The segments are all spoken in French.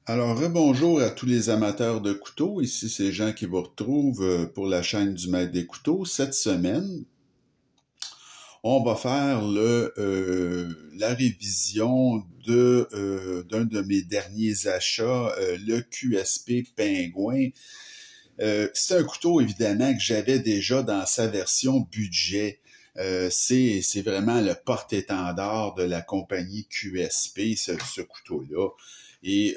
Alors, rebonjour à tous les amateurs de couteaux. Ici, c'est Jean qui vous retrouve pour la chaîne du Maître des couteaux. Cette semaine, on va faire la révision d'un de mes derniers achats, le QSP Pingouin. C'est un couteau, évidemment, que j'avais déjà dans sa version budget. C'est vraiment le porte-étendard de la compagnie QSP, ce couteau-là. Et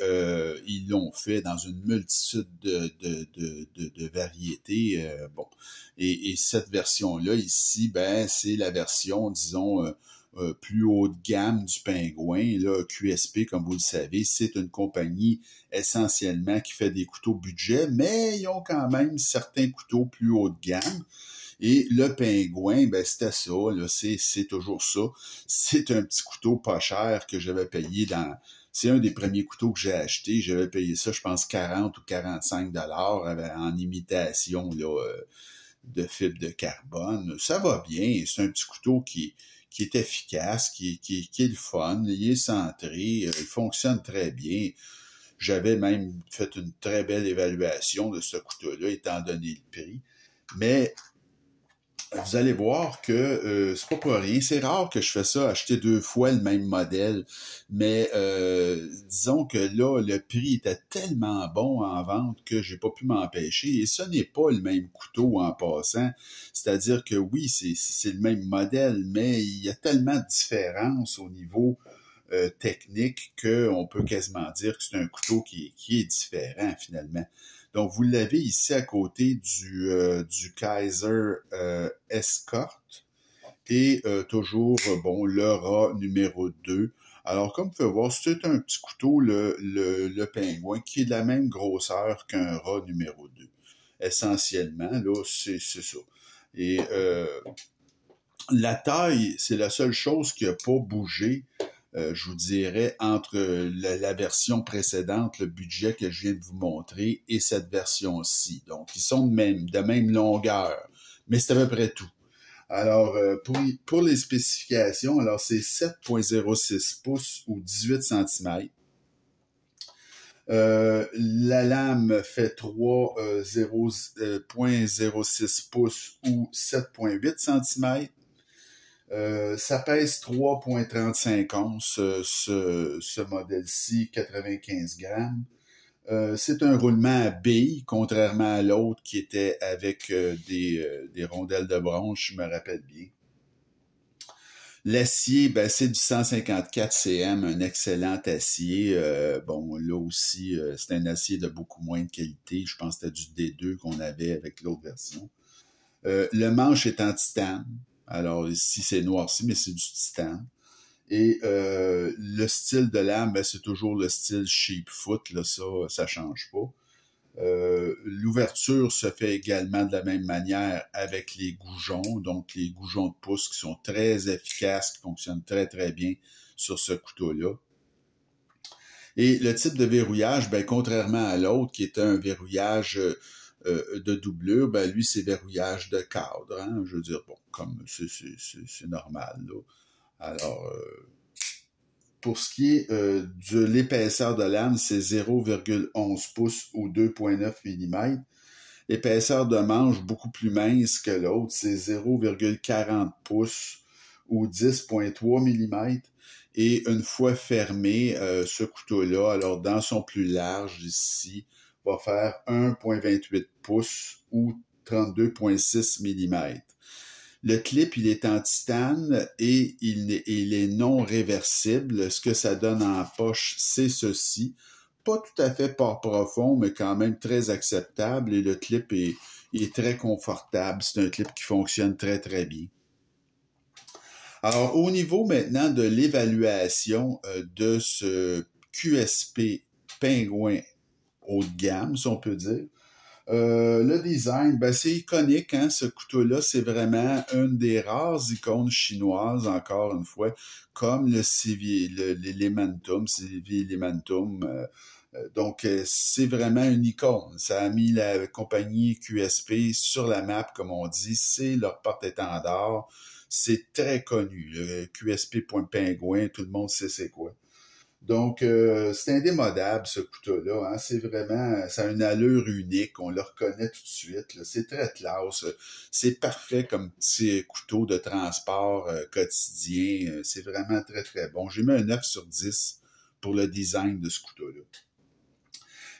ils l'ont fait dans une multitude de variétés. Bon, et cette version-là, ici, ben, c'est la version, disons, plus haut de gamme du Pingouin. Là, QSP, comme vous le savez, c'est une compagnie essentiellement qui fait des couteaux budget, mais ils ont quand même certains couteaux plus haut de gamme. Et le Pingouin, ben c'était ça, là, c'est toujours ça. C'est un petit couteau pas cher que j'avais payé dans... C'est un des premiers couteaux que j'ai acheté. J'avais payé ça, je pense, 40 ou 45 dollars en imitation là, de fibre de carbone. Ça va bien. C'est un petit couteau qui est efficace, qui est le fun. Il est centré, il fonctionne très bien. J'avais même fait une très belle évaluation de ce couteau-là, étant donné le prix. Mais vous allez voir que c'est pas pour rien. C'est rare que je fais ça, acheter deux fois le même modèle. Mais disons que là, le prix était tellement bon en vente que j'ai pas pu m'empêcher. Et ce n'est pas le même couteau en passant. C'est-à-dire que oui, c'est le même modèle, mais il y a tellement de différences au niveau technique qu'on peut quasiment dire que c'est un couteau qui est différent finalement. Donc, vous l'avez ici à côté du Kaiser Escort et toujours, bon, le rat numéro 2. Alors, comme vous pouvez voir, c'est un petit couteau, le Pingouin, qui est de la même grosseur qu'un rat numéro 2. Essentiellement, là, c'est ça. Et la taille, c'est la seule chose qui n'a pas bougé je vous dirais, entre la version précédente, le budget que je viens de vous montrer, et cette version-ci. Donc, ils sont de même longueur, mais c'est à peu près tout. Alors, pour les spécifications, alors c'est 7,06 pouces ou 18 cm. La lame fait 3,06 pouces ou 7,8 cm. Ça pèse 3,35 onces, ce modèle-ci, 95 grammes. C'est un roulement à billes, contrairement à l'autre qui était avec des rondelles de bronze, je me rappelle bien. L'acier, ben, c'est du 154 cm, un excellent acier. Bon, là aussi, c'est un acier de beaucoup moins de qualité. Je pense que c'était du D2 qu'on avait avec l'autre version. Le manche est en titane. Alors ici, c'est noirci, mais c'est du titane. Et le style de lame, ben, c'est toujours le style Sheepfoot, là, ça change pas. L'ouverture se fait également de la même manière avec les goujons, donc les goujons de pouce qui sont très efficaces, qui fonctionnent très très bien sur ce couteau-là. Et le type de verrouillage, ben, contrairement à l'autre qui était un verrouillage de doublure, ben lui, c'est verrouillage de cadre. Hein? Je veux dire, bon, comme c'est normal. Là. Alors, pour ce qui est de l'épaisseur de lame, c'est 0,11 pouces ou 2,9 mm. L'épaisseur de manche, beaucoup plus mince que l'autre, c'est 0,40 pouces ou 10,3 mm. Et une fois fermé, ce couteau-là, alors dans son plus large ici, va faire 1,28 pouces ou 32,6 mm. Le clip, il est en titane et il est non réversible. Ce que ça donne en poche, c'est ceci. Pas tout à fait port profond, mais quand même très acceptable. Et le clip est très confortable. C'est un clip qui fonctionne très, très bien. Alors, au niveau maintenant de l'évaluation de ce QSP Pingouin haut de gamme, si on peut dire, le design, ben c'est iconique, hein, ce couteau-là, c'est vraiment une des rares icônes chinoises, encore une fois, comme l'Elementum, Civi Elementum. Donc, c'est vraiment une icône. Ça a mis la compagnie QSP sur la map, comme on dit. C'est leur porte-étendard. C'est très connu. Le QSP.Pingouin, tout le monde sait c'est quoi. Donc, c'est indémodable, ce couteau-là. Hein. C'est vraiment, ça a une allure unique. On le reconnaît tout de suite. C'est très classe. C'est parfait comme petit couteau de transport quotidien. C'est vraiment très, très bon. J'ai mis un 9 sur 10 pour le design de ce couteau-là.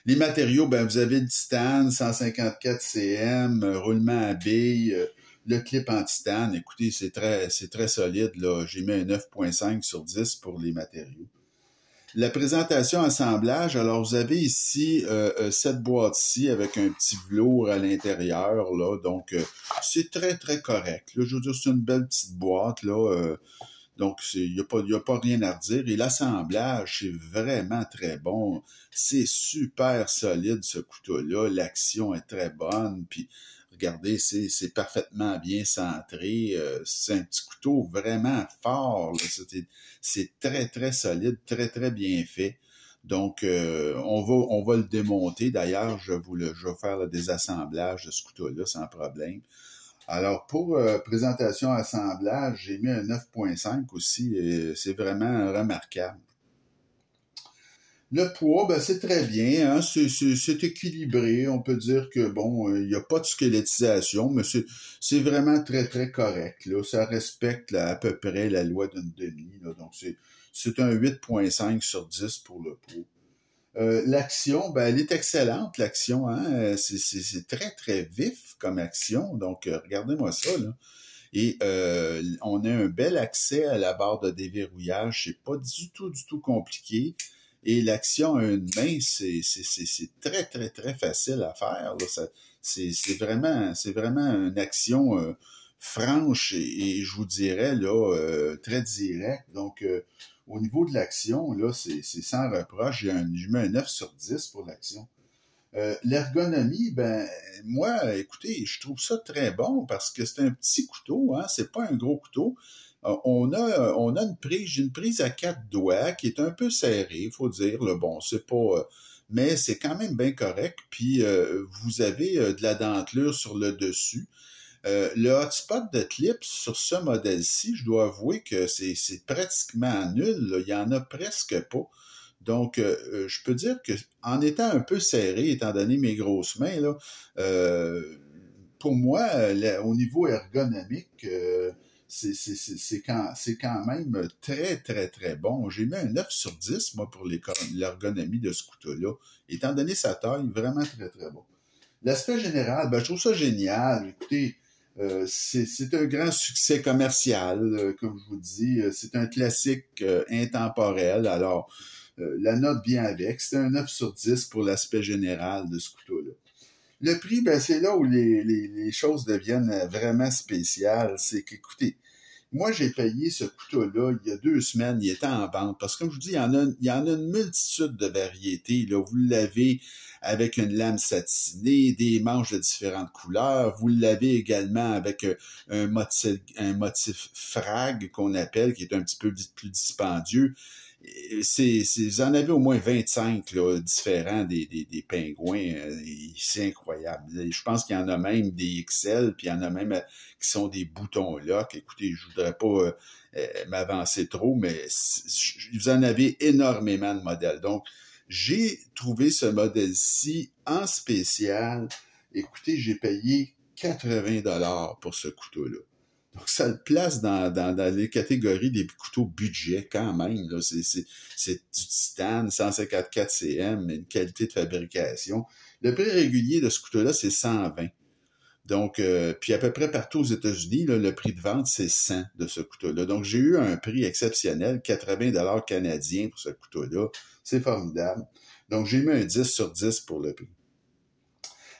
Les matériaux, ben, vous avez le titane, 154 cm, roulement à billes, le clip en titane. Écoutez, c'est très solide, là. J'ai mis un 9.5 sur 10 pour les matériaux. La présentation assemblage, alors vous avez ici cette boîte-ci avec un petit velours à l'intérieur, là, donc c'est très, très correct. Là, je veux dire, c'est une belle petite boîte, là, donc il n'y a pas rien à redire. Et l'assemblage, c'est vraiment très bon. C'est super solide, ce couteau-là. L'action est très bonne, puis regardez, c'est parfaitement bien centré. C'est un petit couteau vraiment fort. C'est très, très solide, très, très bien fait. Donc, on va le démonter. D'ailleurs, je vais faire le désassemblage de ce couteau-là sans problème. Alors, pour présentation assemblage, j'ai mis un 9.5 aussi. Et c'est vraiment remarquable. Le poids, ben, c'est très bien, hein? C'est équilibré. On peut dire que, bon, il n'y a pas de squelettisation, mais c'est vraiment très, très correct, là. Ça respecte là, à peu près la loi d'une demi, là. Donc, c'est un 8.5 sur 10 pour le poids. L'action, ben, elle est excellente, l'action, hein? C'est très, très vif comme action. Donc, regardez-moi ça, là. Et on a un bel accès à la barre de déverrouillage. C'est pas du tout compliqué. Et l'action à une main, c'est très, très, très facile à faire. C'est vraiment une action franche et je vous dirais là très directe. Donc, au niveau de l'action, là, c'est sans reproche. Je mets un 9 sur 10 pour l'action. L'ergonomie, ben moi, écoutez, je trouve ça très bon parce que c'est un petit couteau, hein, c'est pas un gros couteau. On a j'ai une prise à 4 doigts qui est un peu serrée, il faut dire. Là, bon, c'est pas, mais c'est quand même bien correct. Puis vous avez de la dentelure sur le dessus. Le hotspot de clip sur ce modèle-ci, je dois avouer que c'est pratiquement nul. Là. Il y en a presque pas. Donc, je peux dire que en étant un peu serré, étant donné mes grosses mains, là, pour moi, au niveau ergonomique, c'est quand même très, très, très bon. J'ai mis un 9 sur 10, moi, pour l'ergonomie de ce couteau-là. Étant donné sa taille, vraiment très, très bon. L'aspect général, ben, je trouve ça génial. Écoutez, c'est un grand succès commercial, comme je vous dis. C'est un classique intemporel. Alors, la note vient avec. C'est un 9 sur 10 pour l'aspect général de ce couteau-là. Le prix, ben, c'est là où les choses deviennent vraiment spéciales. C'est qu'écoutez, moi, j'ai payé ce couteau-là il y a 2 semaines, il était en vente. Parce que, comme je vous dis, il y en a une multitude de variétés. Là. Vous l'avez avec une lame satinée, des manches de différentes couleurs. Vous l'avez également avec un motif frag qu'on appelle, qui est un petit peu plus dispendieux. Vous en avez au moins 25 là, différents des pingouins. C'est incroyable. Je pense qu'il y en a même des XL, puis il y en a même qui sont des boutons lock. Écoutez, je voudrais pas m'avancer trop, mais vous en avez énormément de modèles. Donc, j'ai trouvé ce modèle-ci en spécial. Écoutez, j'ai payé 80$ pour ce couteau-là. Donc, ça le place dans les catégories des couteaux budget quand même. Là. C'est du titane, 154 cm, une qualité de fabrication. Le prix régulier de ce couteau-là, c'est 120. Donc, puis à peu près partout aux États-Unis, là, le prix de vente, c'est 100 de ce couteau-là. Donc, j'ai eu un prix exceptionnel, 80$ canadiens pour ce couteau-là. C'est formidable. Donc, j'ai mis un 10 sur 10 pour le prix.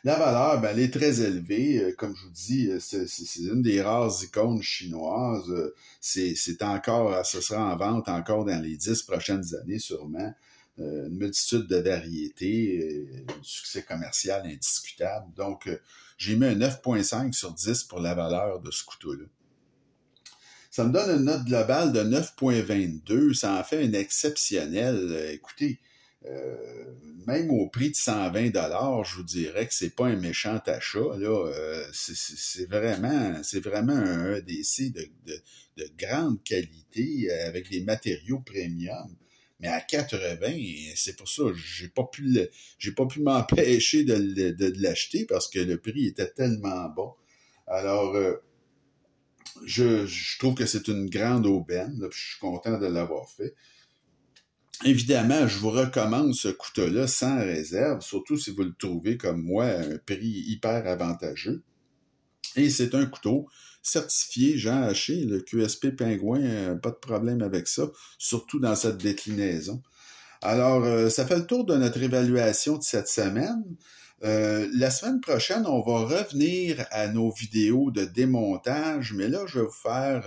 La valeur, ben, elle est très élevée. Comme je vous dis, c'est une des rares icônes chinoises. Ce sera en vente encore dans les 10 prochaines années sûrement. Une multitude de variétés, un succès commercial indiscutable. Donc, j'ai mis un 9.5 sur 10 pour la valeur de ce couteau-là. Ça me donne une note globale de 9.22. Ça en fait une exceptionnelle. Écoutez, même au prix de 120$, je vous dirais que c'est pas un méchant achat. Là, c'est vraiment un EDC de grande qualité avec des matériaux premium. Mais à 80, c'est pour ça, j'ai pas pu m'empêcher de l'acheter parce que le prix était tellement bon. Alors, je trouve que c'est une grande aubaine, là, puis je suis content de l'avoir fait. Évidemment, je vous recommande ce couteau-là sans réserve, surtout si vous le trouvez comme moi à un prix hyper avantageux. Et c'est un couteau certifié Jean Haché, le QSP Pingouin, pas de problème avec ça, surtout dans cette déclinaison. Alors, ça fait le tour de notre évaluation de cette semaine. La semaine prochaine, on va revenir à nos vidéos de démontage, mais là, je vais vous faire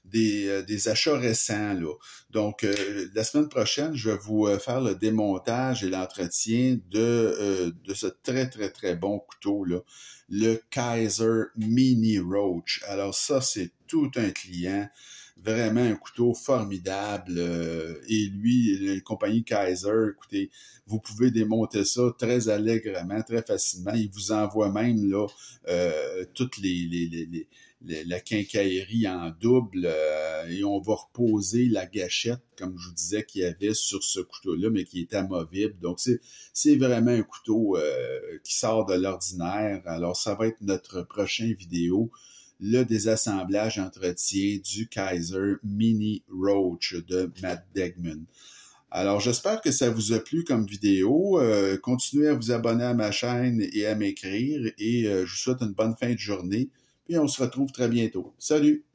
des achats récents, là. Donc, la semaine prochaine, je vais vous faire le démontage et l'entretien de ce très, très, très bon couteau-là, le Kaiser Mini Roach. Alors ça, c'est tout un client. Vraiment un couteau formidable. Et lui, la compagnie Kaiser, écoutez, vous pouvez démonter ça très allègrement, très facilement. Il vous envoie même là toutes la quincaillerie en double et on va reposer la gâchette, comme je vous disais, qu'il y avait sur ce couteau-là, mais qui est amovible. Donc, c'est vraiment un couteau qui sort de l'ordinaire. Alors, ça va être notre prochain vidéo, le désassemblage entretien du Kaiser Mini Roach de Matt Degman. Alors, j'espère que ça vous a plu comme vidéo. Continuez à vous abonner à ma chaîne et à m'écrire. Et je vous souhaite une bonne fin de journée. Puis on se retrouve très bientôt. Salut!